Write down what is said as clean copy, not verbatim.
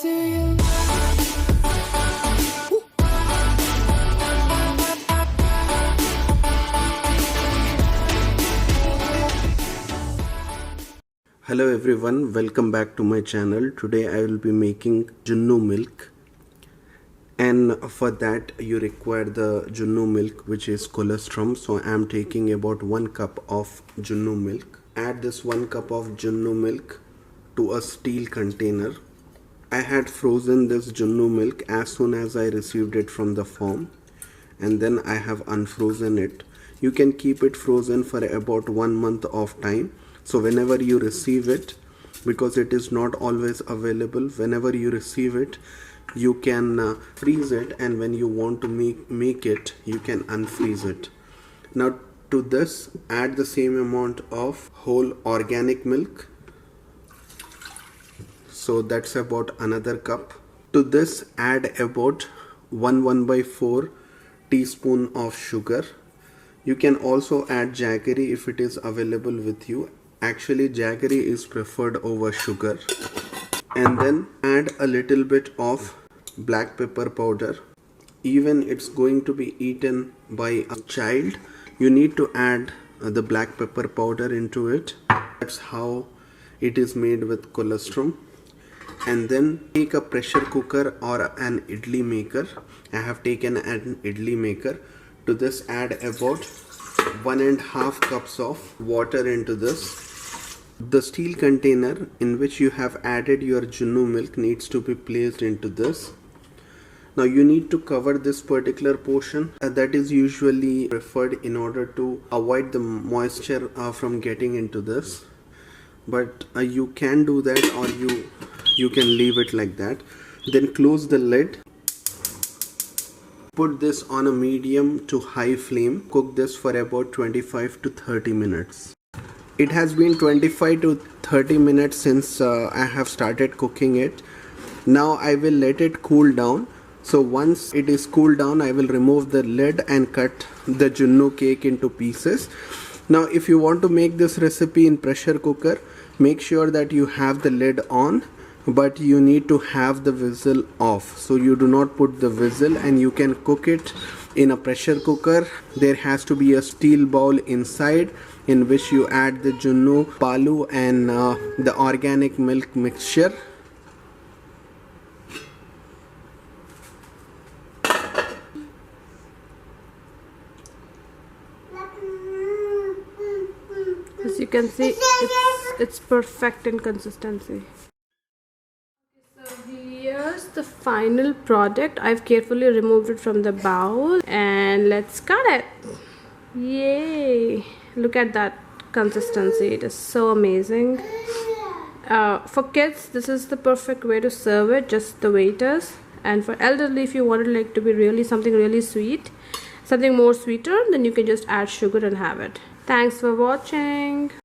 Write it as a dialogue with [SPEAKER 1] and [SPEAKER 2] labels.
[SPEAKER 1] to you.
[SPEAKER 2] Hello everyone, welcome back to my channel. Today I will be making Junnu milk, and for that you require the Junnu milk, which is Colustrum. So I am taking about 1 cup of Junnu milk. Add this 1 cup of Junnu milk to a steel container. I had frozen this Junnu milk as soon as I received it from the farm, and then I have unfrozen it. You can keep it frozen for about 1 month of time. So whenever you receive it, because it is not always available, whenever you receive it, you can freeze it, and when you want to make it, you can unfreeze it. Now to this, add the same amount of whole organic milk. So that's about another cup. To this, add about 1/4 teaspoon of sugar. You can also add jaggery if it is available with you. Actually, jaggery is preferred over sugar. And then add a little bit of black pepper powder. Even it's going to be eaten by a child, you need to add the black pepper powder into it. That's how it is made with Colostrum. And then take a pressure cooker or an idli maker. I have taken an idli maker. To this, add about 1.5 cups of water into this. The steel container in which you have added your Junnu milk needs to be placed into this. Now you need to cover this particular portion. That is usually preferred in order to avoid the moisture from getting into this. But you can do that, or you can leave it like that. Then close the lid. Put this on a medium to high flame. Cook this for about 25 to 30 minutes. It has been 25 to 30 minutes since I have started cooking it. Now I will let it cool down. So once it is cooled down, I will remove the lid and cut the Junnu cake into pieces. Now if you want to make this recipe in pressure cooker, make sure that you have the lid on, but you need to have the whistle off. So you do not put the whistle, and you can cook it in a pressure cooker. There has to be a steel bowl inside in which you add the Junnu Paalu and the organic milk mixture.
[SPEAKER 3] As you can see, it's perfect in consistency. So here's the final product. I've carefully removed it from the bowl, and let's cut it. Yay! Look at that consistency. It is so amazing. For kids, this is the perfect way to serve it, just the way it is. And for elderly, if you want it like to be really something really sweet, something more sweeter, then you can just add sugar and have it. Thanks for watching.